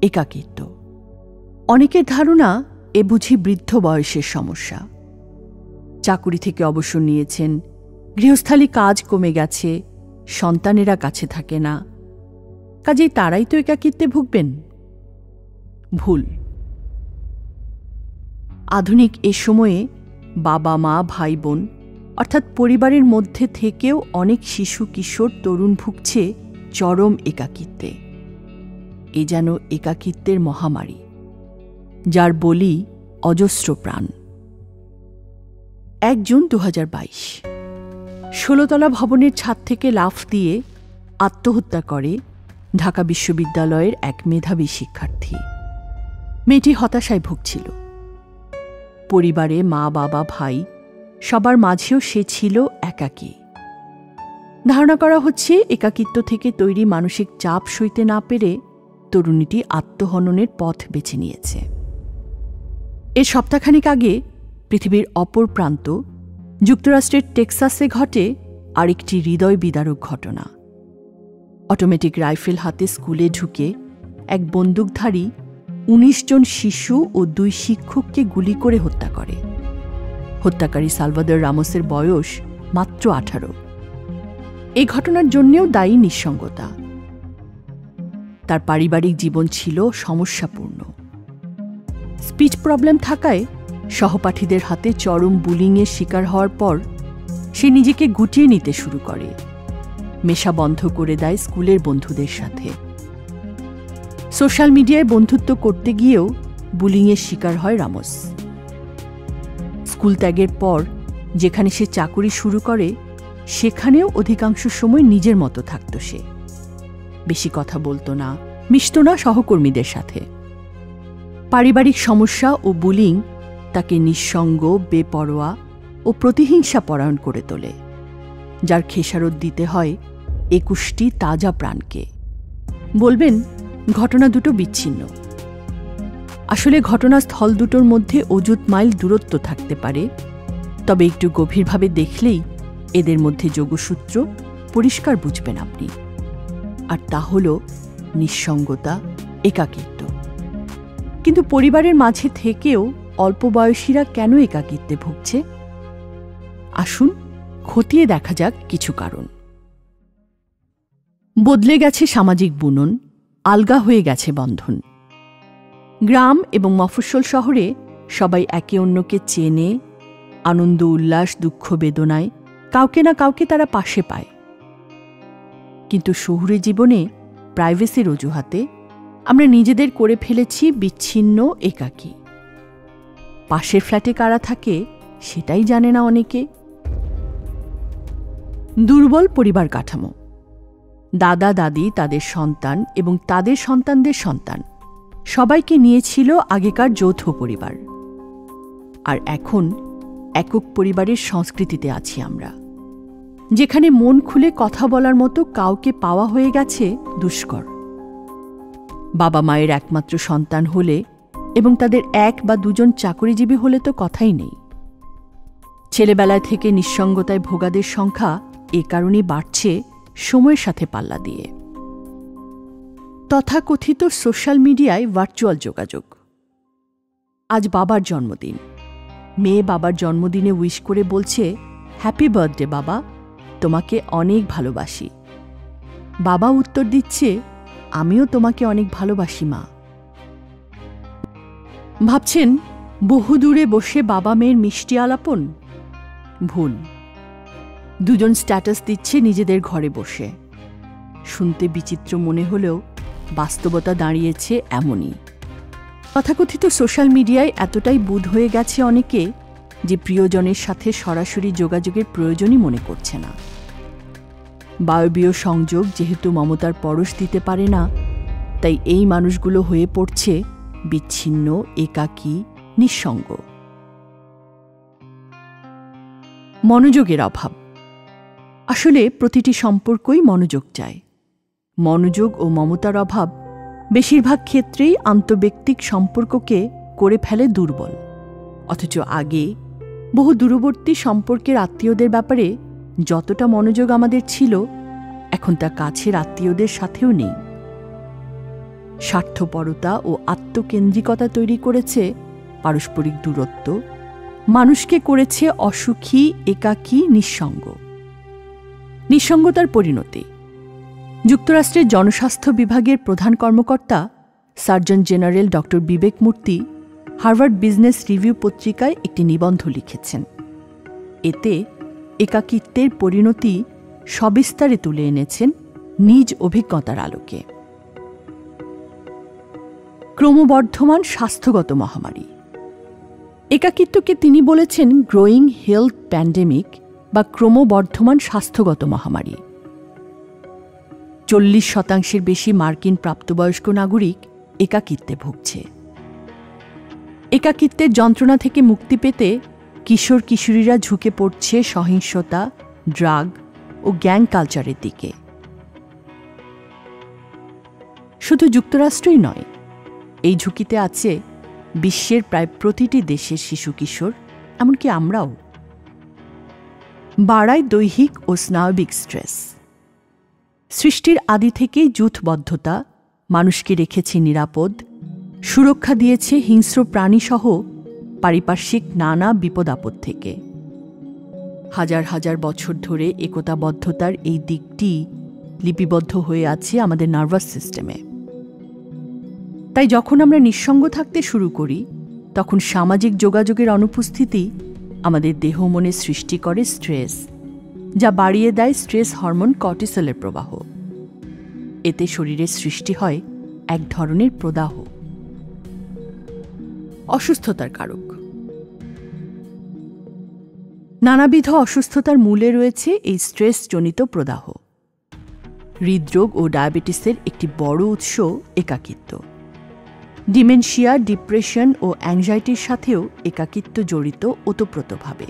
একাকিত্ব। অনেকের ধারণা এ বুঝি বৃদ্ধ বয়সের সমস্যা। চাকুরি থেকে অবসর নিয়েছেন, গৃহস্থালী কাজ কমে গেছে, সন্তানেরা কাছে থাকে না, কাজেই তারাই তো একাকিত্বে ভুগবেন। ভুল। আধুনিক এ সময়ে বাবা মা ভাই বোন অর্থাৎ পরিবারের মধ্যে থেকেও অনেক শিশু কিশোর তরুণ ভুগছে চরম একাকিত্বে। এ যেন একাকিত্বের মহামারী, যার বলি অজস্র প্রাণ। 1 জুন 2022 16তলা ভবনের ছাদ থেকে লাফ দিয়ে আত্মহত্যা করে ঢাকা বিশ্ববিদ্যালয়ের এক মেধাবী শিক্ষার্থী। মেয়েটি হতাশায় ভুগছিল। পরিবারে মা বাবা ভাই সবার মাঝেও সে ছিল একাকী। ধারণা করা হচ্ছে একাকিত্ব থেকে তৈরি মানসিক চাপ সইতে না পেরে তরুণীটি আত্মহননের পথ বেছে নিয়েছে। এর সপ্তাহখানেক আগে পৃথিবীর অপর প্রান্ত যুক্তরাষ্ট্রের টেক্সাসে ঘটে আরেকটি হৃদয় বিদারক ঘটনা। অটোমেটিক রাইফেল হাতে স্কুলে ঢুকে এক বন্দুকধারী 19 জন শিশু ও 2 শিক্ষককে গুলি করে হত্যা করে। হত্যাকারী সালভাদর রামোসের বয়স মাত্র 18। এই ঘটনার জন্যেও দায়ী নিঃসঙ্গতা। তার পারিবারিক জীবন ছিল সমস্যাপূর্ণ। স্পিচ প্রবলেম থাকায় সহপাঠীদের হাতে চরম বুলিংয়ের শিকার হওয়ার পর সে নিজেকে গুটিয়ে নিতে শুরু করে, মেশা বন্ধ করে দেয় স্কুলের বন্ধুদের সাথে। সোশ্যাল মিডিয়ায় বন্ধুত্ব করতে গিয়েও বুলিংয়ের শিকার হয় রামোস। স্কুল ত্যাগের পর যেখানে সে চাকুরি শুরু করে সেখানেও অধিকাংশ সময় নিজের মতো থাকত সে। বেশি কথা বলতো না, মিশত না সহকর্মীদের সাথে। পারিবারিক সমস্যা ও বুলিং তাকে নিঃসঙ্গ, বেপরোয়া ও প্রতিহিংসা পরায়ণ করে তোলে, যার খেসারত দিতে হয় 21টি তাজা প্রাণকে। বলবেন ঘটনা দুটো বিচ্ছিন্ন। আসলে ঘটনাস্থল দুটোর মধ্যে অযুত মাইল দূরত্ব থাকতে পারে, তবে একটু গভীরভাবে দেখলেই এদের মধ্যে যোগসূত্র পরিষ্কার বুঝবেন আপনি। আর তা হল নিঃসঙ্গতা, একাকিত্ব। কিন্তু পরিবারের মাঝে থেকেও অল্প বয়সীরা কেন একাকিত্বে ভুগছে? আসুন খতিয়ে দেখা যাক কিছু কারণ। বদলে গেছে সামাজিক বুনন, আলগা হয়ে গেছে বন্ধন। গ্রাম এবং মফস্বল শহরে সবাই একে অন্যকে চেনে, আনন্দ উল্লাস দুঃখ বেদনায় কাউকে না কাউকে তারা পাশে পায়। কিন্তু শহুরে জীবনে প্রাইভেসির অজুহাতে আমরা নিজেদের করে ফেলেছি বিচ্ছিন্ন, একাকী। পাশের ফ্ল্যাটে কারা থাকে সেটাই জানে না অনেকে। দুর্বল পরিবার কাঠামো। দাদা দাদি, তাদের সন্তান এবং তাদের সন্তানদের সন্তান সবাইকে নিয়েছিল আগেকার যৌথ পরিবার। আর এখন একক পরিবারের সংস্কৃতিতে আছি আমরা, যেখানে মন খুলে কথা বলার মতো কাউকে পাওয়া হয়ে গেছে দুষ্কর। বাবা মায়ের একমাত্র সন্তান হলে এবং তাদের 1 বা 2 জন চাকরিজীবী হলে তো কথাই নেই। ছেলেবেলায় থেকে নিঃসঙ্গতায় ভোগাদের সংখ্যা এ কারণেই বাড়ছে সময়ের সাথে পাল্লা দিয়ে। তথাকথিত সোশ্যাল মিডিয়ায় ভার্চুয়াল যোগাযোগ। আজ বাবার জন্মদিন। মেয়ে বাবার জন্মদিনে উইশ করে বলছে, হ্যাপি বার্থডে বাবা, তোমাকে অনেক ভালোবাসি। বাবা উত্তর দিচ্ছে, আমিও তোমাকে অনেক ভালোবাসি মা। ভাবছেন বহুদূরে বসে বাবা মেয়ের মিষ্টি আলাপন? ভুল। দুজন স্ট্যাটাস দিচ্ছে নিজেদের ঘরে বসে। শুনতে বিচিত্র মনে হলেও বাস্তবতা দাঁড়িয়েছে এমনই। তথাকথিত সোশ্যাল মিডিয়ায় এতটাই বুঁদ হয়ে গেছে অনেকে যে প্রিয়জনের সাথে সরাসরি যোগাযোগের প্রয়োজনই মনে করছে না। বায়বীয় সংযোগ যেহেতু মমতার পরশ দিতে পারে না, তাই এই মানুষগুলো হয়ে পড়ছে বিচ্ছিন্ন, একাকী, নিঃসঙ্গ। মনোযোগের অভাব। আসলে প্রতিটি সম্পর্কই মনোযোগ চায়। মনোযোগ ও মমতার অভাব বেশিরভাগ ক্ষেত্রেই আন্তঃব্যক্তিক সম্পর্ককে করে ফেলে দুর্বল। অথচ আগে বহু দূরবর্তী সম্পর্কের আত্মীয়দের ব্যাপারে যতটা মনোযোগ আমাদের ছিল, এখন তা কাছের আত্মীয়দের সাথেও নেই। স্বার্থপরতা ও আত্মকেন্দ্রিকতা তৈরি করেছে পারস্পরিক দূরত্ব, মানুষকে করেছে অসুখী, একাকী, নিঃসঙ্গ। নিঃসঙ্গতার পরিণতি। যুক্তরাষ্ট্রের জনস্বাস্থ্য বিভাগের প্রধান কর্মকর্তা সার্জন জেনারেল ডক্টর বিবেক মূর্তি হার্ভার্ড বিজনেস রিভিউ পত্রিকায় একটি নিবন্ধ লিখেছেন। এতে একাকিত্বের পরিণতি সবিস্তারে তুলে এনেছেন নিজ অভিজ্ঞতার আলোকে। ক্রমবর্ধমান স্বাস্থ্যগত মহামারী। একাকিত্বকে তিনি বলেছেন গ্রোয়িং হেলথ প্যান্ডেমিক বা ক্রমবর্ধমান স্বাস্থ্যগত মহামারী। 40% বেশি মার্কিন প্রাপ্তবয়স্ক নাগরিক একাকিত্বে ভুগছে। একাকিত্বের যন্ত্রণা থেকে মুক্তি পেতে কিশোর কিশোরীরা ঝুঁকে পড়ছে সহিংসতা, ড্রাগ ও গ্যাং কালচারের দিকে। শুধু যুক্তরাষ্ট্রই নয়, এই ঝুঁকিতে আছে বিশ্বের প্রায় প্রতিটি দেশের শিশু কিশোর, এমনকি আমরাও। বাড়ায় দৈহিক ও স্নায়বিক স্ট্রেস। সৃষ্টির আদি থেকেই যূথবদ্ধতা মানুষকে রেখেছে নিরাপদ, সুরক্ষা দিয়েছে হিংস্র প্রাণীসহ পারিপার্শ্বিক নানা বিপদ আপদ থেকে। হাজার হাজার বছর ধরে একতাবদ্ধতার এই দিকটি লিপিবদ্ধ হয়ে আছে আমাদের নার্ভাস সিস্টেমে। তাই যখন আমরা নিঃসঙ্গ থাকতে শুরু করি, তখন সামাজিক যোগাযোগের অনুপস্থিতি আমাদের দেহ মনে সৃষ্টি করে স্ট্রেস, যা বাড়িয়ে দেয় স্ট্রেস হরমোন কর্টিসলের প্রবাহ। এতে শরীরের সৃষ্টি হয় এক ধরনের প্রদাহ। অসুস্থতার কারক। নানাবিধ অসুস্থতার মূলে রয়েছে এই স্ট্রেসজনিত প্রদাহ। হৃদরোগ ও ডায়াবেটিসের একটি বড় উৎস একাকিত্ব। ডিমেনশিয়া, ডিপ্রেশন ও অ্যাংজাইটির সাথেও একাকিত্ব জড়িত ওতপ্রোতভাবে।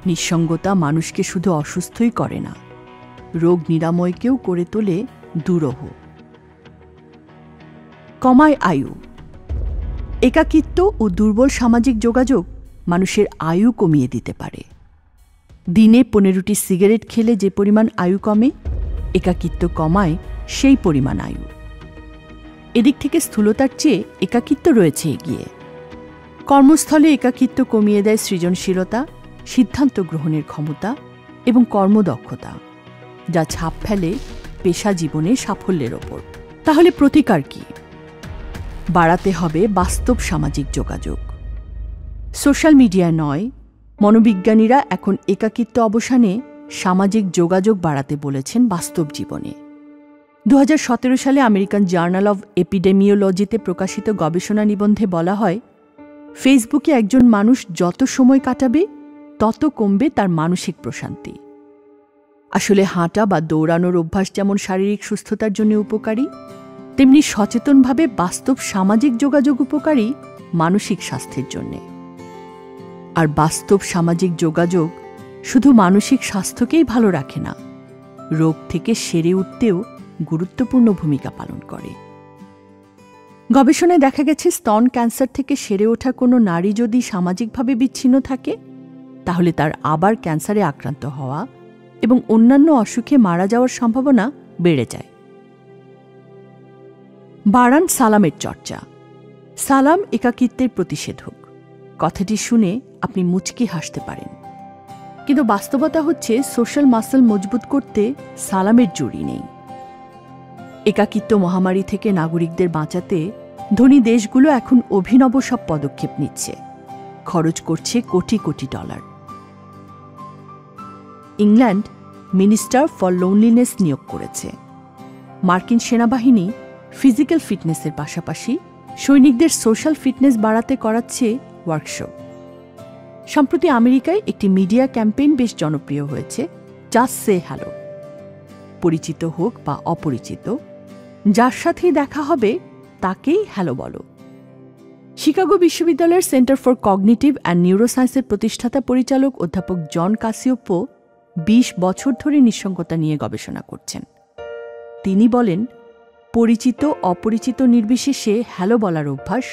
নিঃসঙ্গতা মানুষকে শুধু অসুস্থই করে না, রোগ নিরাময়কেও করে তোলে দুরূহ। কমায় আয়ু। একাকিত্ব ও দুর্বল সামাজিক যোগাযোগ মানুষের আয়ু কমিয়ে দিতে পারে। দিনে 15টি সিগারেট খেলে যে পরিমাণ আয়ু কমে, একাকিত্ব কমায় সেই পরিমাণ আয়ু। এদিক থেকে স্থূলতার চেয়ে একাকিত্ব রয়েছে এগিয়ে। কর্মস্থলে একাকিত্ব কমিয়ে দেয় সৃজনশীলতা, সিদ্ধান্ত গ্রহণের ক্ষমতা এবং কর্মদক্ষতা, যা ছাপ ফেলে পেশা জীবনে সাফল্যের ওপর। তাহলে প্রতিকার কি? বাড়াতে হবে বাস্তব সামাজিক যোগাযোগ। সোশ্যাল মিডিয়া নয়, মনোবিজ্ঞানীরা এখন একাকিত্ব অবসানে সামাজিক যোগাযোগ বাড়াতে বলেছেন বাস্তব জীবনে। 2017 সালে আমেরিকান জার্নাল অব এপিডেমিওলজিতে প্রকাশিত গবেষণা নিবন্ধে বলা হয়, ফেসবুকে একজন মানুষ যত সময় কাটাবে তত কমবে তার মানসিক প্রশান্তি। আসলে হাঁটা বা দৌড়ানোর অভ্যাস যেমন শারীরিক সুস্থতার জন্য উপকারী, তেমনি সচেতনভাবে বাস্তব সামাজিক যোগাযোগ উপকারী মানসিক স্বাস্থ্যের জন্যে। আর বাস্তব সামাজিক যোগাযোগ শুধু মানসিক স্বাস্থ্যকেই ভালো রাখে না, রোগ থেকে সেরে উঠতেও গুরুত্বপূর্ণ ভূমিকা পালন করে। গবেষণায় দেখা গেছে, স্তন ক্যান্সার থেকে সেরে ওঠা কোনো নারী যদি সামাজিকভাবে বিচ্ছিন্ন থাকে, তাহলে তার আবার ক্যান্সারে আক্রান্ত হওয়া এবং অন্যান্য অসুখে মারা যাওয়ার সম্ভাবনা বেড়ে যায়। বাড়ান সালামের চর্চা। সালাম একাকিত্বের প্রতিষেধক। কথাটি শুনে আপনি মুচকি হাসতে পারেন, কিন্তু বাস্তবতা হচ্ছে সোশ্যাল মাসল মজবুত করতে সালামের জুড়ি নেই। একাকিত্ব মহামারী থেকে নাগরিকদের বাঁচাতে ধনী দেশগুলো এখন অভিনব সব পদক্ষেপ নিচ্ছে, খরচ করছে crore crore dollar. England minister for loneliness নিয়োগ করেছে। মার্কিন সেনাবাহিনী ফিজিক্যাল ফিটনেসের পাশাপাশি সৈনিকদের সোশ্যাল ফিটনেস বাড়াতে করাচ্ছে ওয়ার্কশপ। সম্প্রতি আমেরিকায় একটি মিডিয়া ক্যাম্পেইন বেশ জনপ্রিয় হয়েছে, জাস্ট সে হ্যালো। পরিচিত হোক বা অপরিচিত, যার সাথেই দেখা হবে তাকেই হ্যালো বলো। শিকাগো বিশ্ববিদ্যালয়ের সেন্টার ফর কগনিটিভ অ্যান্ড নিউরোসায়েন্সের প্রতিষ্ঠাতা পরিচালক অধ্যাপক জন কাসিওপ্পো 20 বছর ধরে নিঃসঙ্গতা নিয়ে গবেষণা করছেন। তিনি বলেন, পরিচিত অপরিচিত নির্বিশেষে হ্যালো বলার অভ্যাস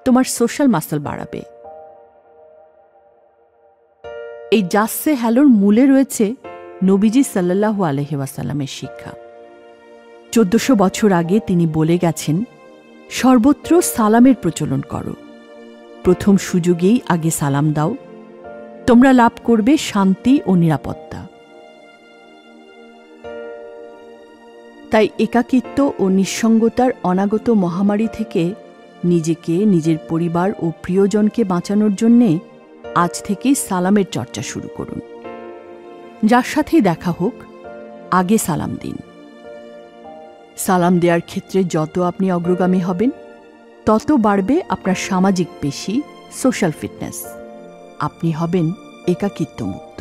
তোমার সোশ্যাল মাসল বাড়াবে। এই জাস্ট সে হ্যালোর মূলে রয়েছে নবীজি সাল্লাল্লাহু আলাইহি ওয়াসাল্লামের শিক্ষা। 1400 বছর আগে তিনি বলে গেছেন, সর্বত্র সালামের প্রচলন করো, প্রথম সুযোগেই আগে সালাম দাও, তোমরা লাভ করবে শান্তি ও নিরাপত্তা। তাই একাকিত্ব ও নিঃসঙ্গতার অনাগত মহামারী থেকে নিজেকে, নিজের পরিবার ও প্রিয়জনকে বাঁচানোর জন্যে আজ থেকেই সালামের চর্চা শুরু করুন। যার সাথেই দেখা হোক, আগে সালাম দিন। সালাম দেওয়ার ক্ষেত্রে যত আপনি অগ্রগামী হবেন, তত বাড়বে আপনার সামাজিক পেশি, সোশ্যাল ফিটনেস। আপনি হবেন একাকিত্ব মুক্ত।